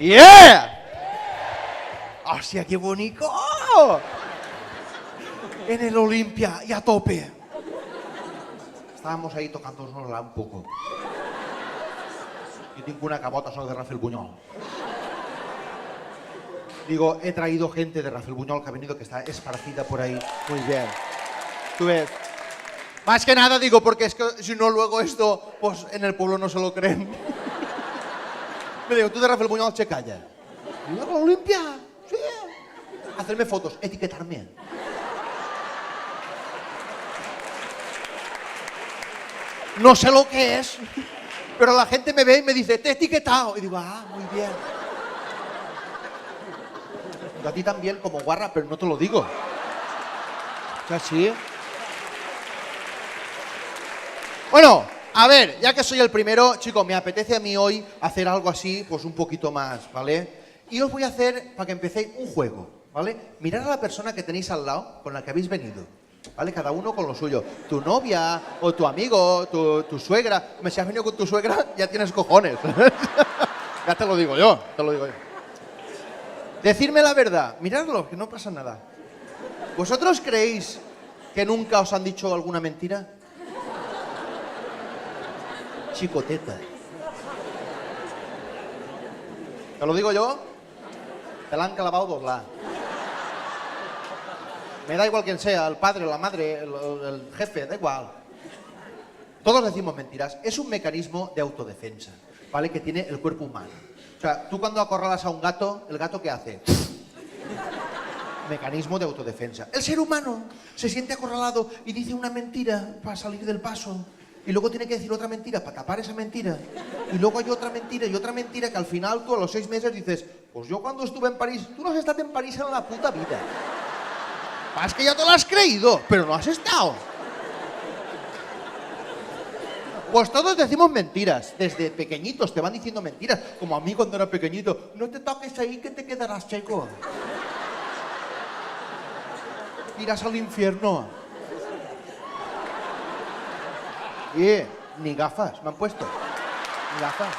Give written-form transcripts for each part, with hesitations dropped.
¡Yeah! ¡Hostia, qué bonito! En el Olimpia y a tope. Estábamos ahí tocándonosla un poco. Yo tengo una cabota solo de Rafael Buñol. Digo, he traído gente de Rafael Buñol que ha venido, que está esparcida por ahí. Muy bien. Tú ves. Más que nada digo, porque es que si no luego esto, pues en el pueblo no se lo creen. Me digo, tú de Rafael Buñol, che, calla. Digo, ¿la Olimpia? Sí. Hacerme fotos, etiquetarme. No sé lo que es, pero la gente me ve y me dice, te he etiquetado. Y digo, ah, muy bien. Yo a ti también, como guarra, pero no te lo digo. O sea, sí. Bueno, a ver, ya que soy el primero, chicos, me apetece a mí hoy hacer algo así, pues un poquito más, ¿vale? Y os voy a hacer, para que empecéis, un juego, ¿vale? Mirad a la persona que tenéis al lado, con la que habéis venido, ¿vale? Cada uno con lo suyo. Tu novia, o tu amigo, tu suegra. Si has venido con tu suegra, ya tienes cojones. Ya te lo digo yo, Decidme la verdad, miradlo, que no pasa nada. ¿Vosotros creéis que nunca os han dicho alguna mentira? Chicoteta. ¿Te lo digo yo? Te la han clavado doblada. Me da igual quién sea, el padre, la madre, el jefe, da igual. Todos decimos mentiras. Es un mecanismo de autodefensa, ¿vale? Que tiene el cuerpo humano. O sea, tú cuando acorralas a un gato, ¿el gato qué hace? Mecanismo de autodefensa. El ser humano se siente acorralado y dice una mentira para salir del paso. Y luego tiene que decir otra mentira para tapar esa mentira. Y luego hay otra mentira y otra mentira que al final tú a los 6 meses dices, pues yo cuando estuve en París, tú no has estado en París en la puta vida. Es que ya te lo has creído, pero no has estado. Pues todos decimos mentiras. Desde pequeñitos te van diciendo mentiras. Como a mí cuando era pequeñito. No te toques ahí que te quedarás checo. Irás al infierno. Ni gafas me han puesto. Ni gafas.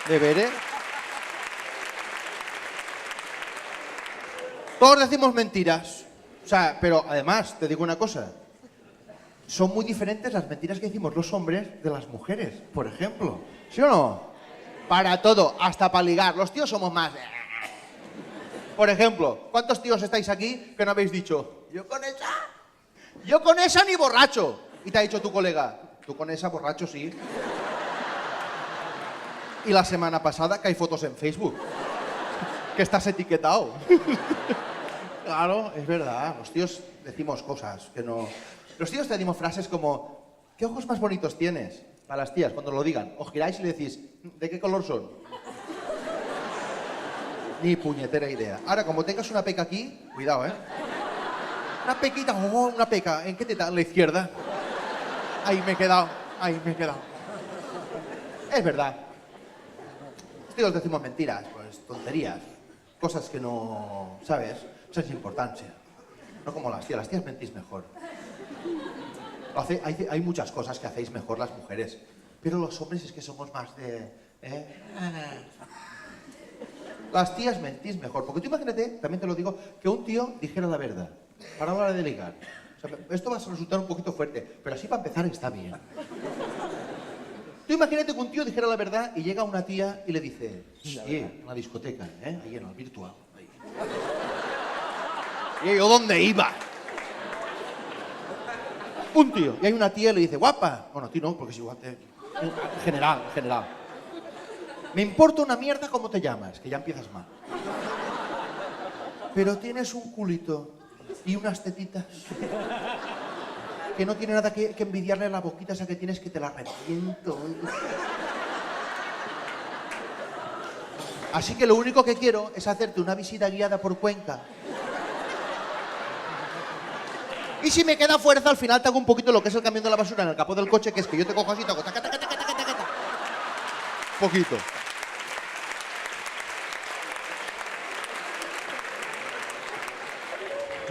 ¿De veres? Todos decimos mentiras. O sea, pero además, te digo una cosa. Son muy diferentes las mentiras que decimos los hombres de las mujeres, por ejemplo. ¿Sí o no? Para todo, hasta para ligar. Los tíos somos más... Por ejemplo, ¿cuántos tíos estáis aquí que no habéis dicho yo con esa ni borracho? Y te ha dicho tu colega, tú con esa borracho sí. Y la semana pasada que hay fotos en Facebook, que estás etiquetado. Claro, es verdad, los tíos decimos cosas que no... Los tíos te decimos frases como, ¿qué ojos más bonitos tienes? Para las tías, cuando lo digan. Os giráis y le decís, ¿de qué color son? Ni puñetera idea. Ahora, como tengas una peca aquí, cuidado, ¿eh? Una pequita, una peca. ¿En qué te da? En la izquierda. Ahí me he quedado. Es verdad. Los tíos decimos mentiras, pues tonterías. Cosas que no... ¿Sabes? Eso es importancia. No como las tías mentís mejor. Hay muchas cosas que hacéis mejor las mujeres, pero los hombres es que somos más de... Las tías mentís mejor, porque tú imagínate, también te lo digo, que un tío dijera la verdad, para la hora de ligar. O sea, esto va a resultar un poquito fuerte, pero así para empezar está bien. Tú imagínate que un tío dijera la verdad y llega una tía y le dice, sí, en la discoteca, ahí en el virtual. Ahí. ¿Y yo dónde iba? Un tío, y hay una tía y le dice, guapa. Bueno, a ti no, porque es igual. En general. Me importa una mierda cómo te llamas, que ya empiezas mal. Pero tienes un culito y unas tetitas que no tiene nada que envidiarle a la boquita esa que tienes, que te la reviento. Así que lo único que quiero es hacerte una visita guiada por Cuenca. Y si me queda fuerza, al final te hago un poquito lo que es el camión de la basura en el capó del coche, que es que yo te cojo así y te hago taca. Poquito.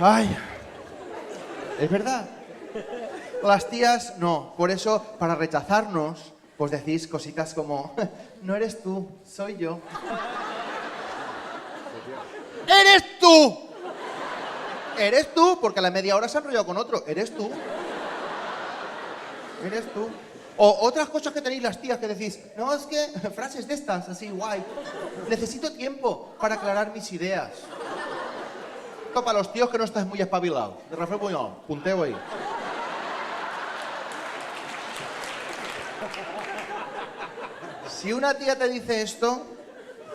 Ay, es verdad. Las tías no. Por eso, para rechazarnos, pues decís cositas como, no eres tú, soy yo. ¡Eres tú! Eres tú, porque a la media hora se ha enrollado con otro. Eres tú. Eres tú. O otras cosas que tenéis las tías que decís, no, es que frases de estas, así guay. Necesito tiempo para aclarar mis ideas. Esto para los tíos que no estáis muy espabilados. De Rafael Buñol, punteo ahí. Si una tía te dice esto,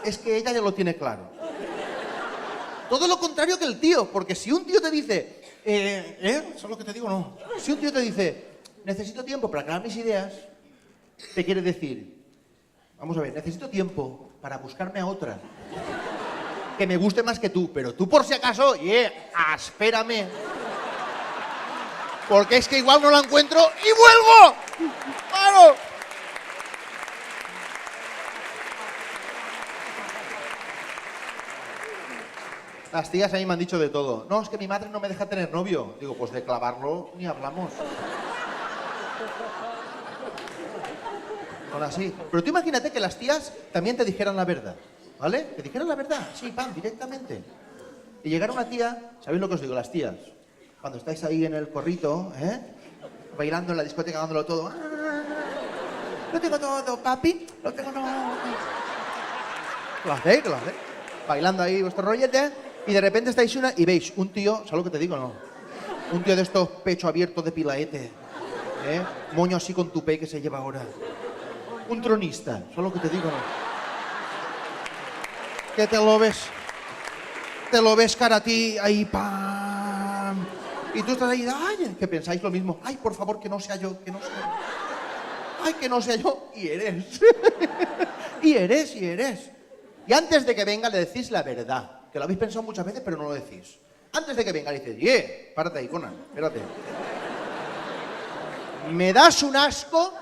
es que ella ya lo tiene claro. Todo lo contrario que el tío, porque si un tío te dice, ¿eso es lo que te digo? No. Si un tío te dice, necesito tiempo para aclarar mis ideas, te quiere decir, vamos a ver, necesito tiempo para buscarme a otra que me guste más que tú, pero tú por si acaso, espérame. Porque es que igual no la encuentro y vuelvo. ¡Claro! Las tías a mí me han dicho de todo. No, es que mi madre no me deja tener novio. Digo, pues de clavarlo ni hablamos. Son así. Pero tú imagínate que las tías también te dijeran la verdad, ¿vale? Te dijeran la verdad, sí, pam, directamente. Y llegara una tía, ¿sabéis lo que os digo? Las tías, cuando estáis ahí en el corrito, bailando en la discoteca, dándolo todo. Lo tengo todo, papi, lo tengo todo. Lo hacéis, lo hacéis. Bailando ahí vuestro rollete, y de repente estáis una y veis un tío, ¿sabes lo que te digo, no? Un tío de estos pecho abierto de pilaete, moño así con tupé que se lleva ahora. Un tronista, ¿sabes lo que te digo, no? Que te lo ves cara a ti, ahí, pam. Y tú estás ahí, ay, que pensáis lo mismo. Ay, por favor, que no sea yo, que no sea yo. Ay, que no sea yo. Y eres. y eres. Y antes de que venga le decís la verdad. Que lo habéis pensado muchas veces, pero no lo decís. Antes de que venga le dices, párate ahí, Conan, espérate. Me das un asco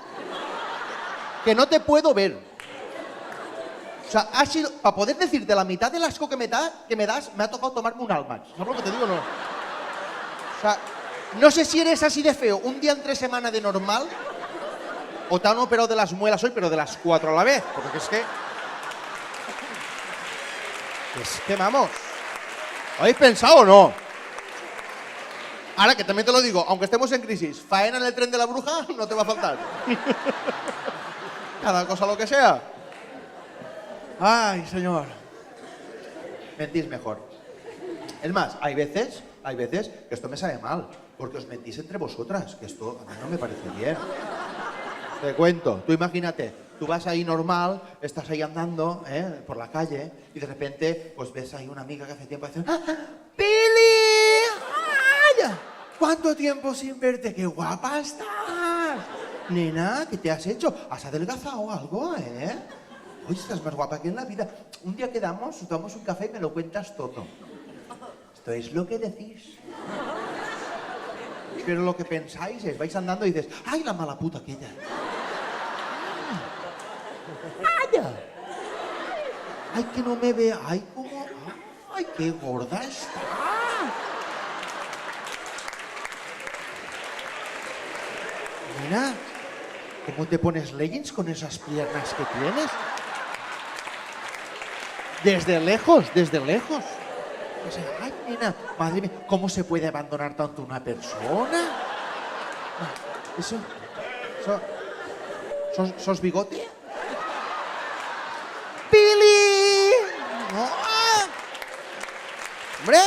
que no te puedo ver. O sea, ha sido, para poder decirte la mitad del asco que me das, me ha tocado tomarme un Almax. ¿Sabes lo que te digo o no? O sea, no sé si eres así de feo un día entre semana de normal o te han operado de las muelas hoy, pero de las 4 a la vez. Porque es que... vamos. ¿Lo habéis pensado o no? Ahora que también te lo digo, aunque estemos en crisis, faena en el tren de la bruja no te va a faltar. Cada cosa lo que sea. Ay, señor. Mentís mejor. Es más, hay veces que esto me sabe mal, porque os mentís entre vosotras, que esto a mí no me parece bien. Te cuento, tú imagínate, tú vas ahí normal, estás ahí andando por la calle y de repente pues ves ahí una amiga que hace tiempo dice, ¡Ah, Pili! ¡Ay! ¿Cuánto tiempo sin verte? ¡Qué guapa estás! Nena, ¿qué te has hecho? ¿Has adelgazado algo, Hoy estás más guapa que en la vida. Un día quedamos, tomamos un café y me lo cuentas todo. Esto es lo que decís. Pero lo que pensáis es, vais andando y dices, ¡ay, la mala puta aquella! ¡Ay! ¡Ay, que no me vea! ¡Ay, cómo! ¡Ay, qué gorda está! Mira, ¿cómo te pones leggings con esas piernas que tienes? Desde lejos. O sea, ay, nena, madre mía, ¿cómo se puede abandonar tanto una persona? ¿Sos bigote? ¡Pili! ¡No! ¡Hombre!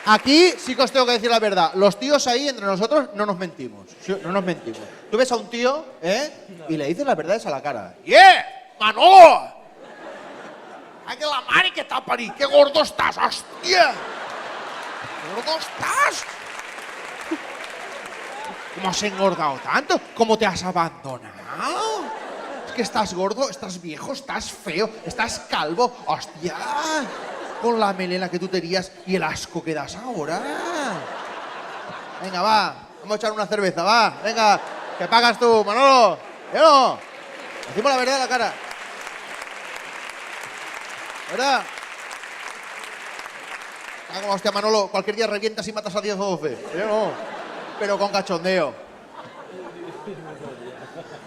Aquí sí que os tengo que decir la verdad. Los tíos ahí, entre nosotros, no nos mentimos. No nos mentimos. Tú ves a un tío, y le dices la verdad a la cara. ¡Manolo! ¡Ay, que la madre que está parí! ¡Qué gordo estás, hostia! ¡Qué gordo estás! ¿Cómo has engordado tanto? ¿Cómo te has abandonado? Es que estás gordo, estás viejo, estás feo, estás calvo. ¡Hostia! Con la melena que tú tenías y el asco que das ahora. Venga, va. Vamos a echar una cerveza, va. Venga, que pagas tú, Manolo. ¿No? Decimos la verdad en la cara. ¿Verdad? Ah, como hostia, Manolo, cualquier día revientas y matas a 10 o 12. Yo no. Pero con cachondeo.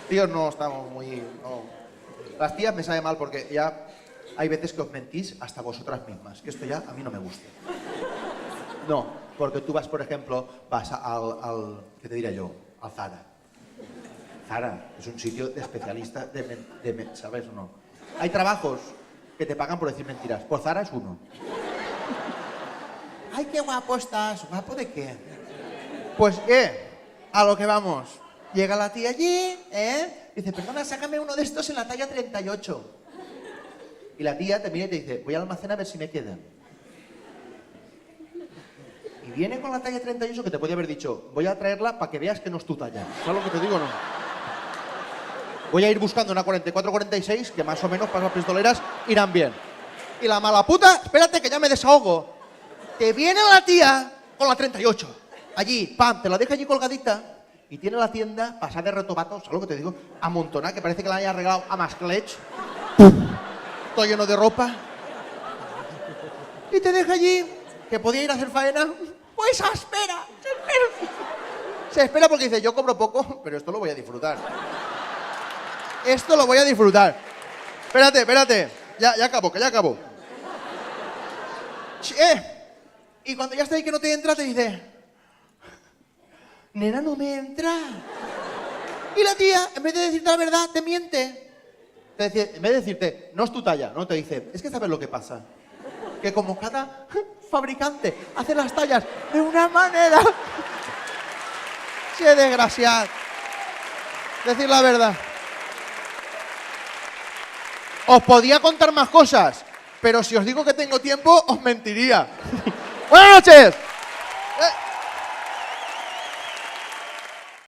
Tíos, no estamos muy... no. Las tías me sabe mal porque ya hay veces que os mentís hasta vosotras mismas. Que esto ya a mí no me gusta. No, porque tú vas, por ejemplo, vas ¿qué te diré yo? Al Zara. Zara es un sitio de especialistas ¿sabes o no? Hay trabajos que te pagan por decir mentiras. Por Zara es uno. ¡Ay, qué guapo estás! ¿Guapo de qué? Pues, a lo que vamos. Llega la tía allí, dice, perdona, sácame uno de estos en la talla 38. Y la tía te mira y te dice, voy al almacén a ver si me quedan. Y viene con la talla 38 que te podía haber dicho, voy a traerla para que veas que no es tu talla. ¿Sabes lo que te digo o no? Voy a ir buscando una 44-46 que más o menos para las pistoleras irán bien. Y la mala puta, espérate que ya me desahogo. Te viene la tía con la 38. Allí, pam, te la deja allí colgadita y tiene la tienda pasada de retobatos, ¿sabes lo que te digo? Amontonada, que parece que la haya arreglado a masclech. Todo lleno de ropa. Y te deja allí, que podía ir a hacer faena. Pues espera, se espera. Se espera porque dice, yo cobro poco, pero esto lo voy a disfrutar. Esto lo voy a disfrutar. Espérate. Ya acabo, que ya acabo. Y cuando ya está ahí que no te entra, te dice, nena, no me entra. Y la tía, en vez de decirte la verdad, te miente. En vez de decirte, no es tu talla, no, te dice, es que sabes lo que pasa. Que como cada fabricante hace las tallas de una manera... ¡Qué desgraciado! Decir la verdad. Os podía contar más cosas, pero si os digo que tengo tiempo, os mentiría. ¡Buenas noches!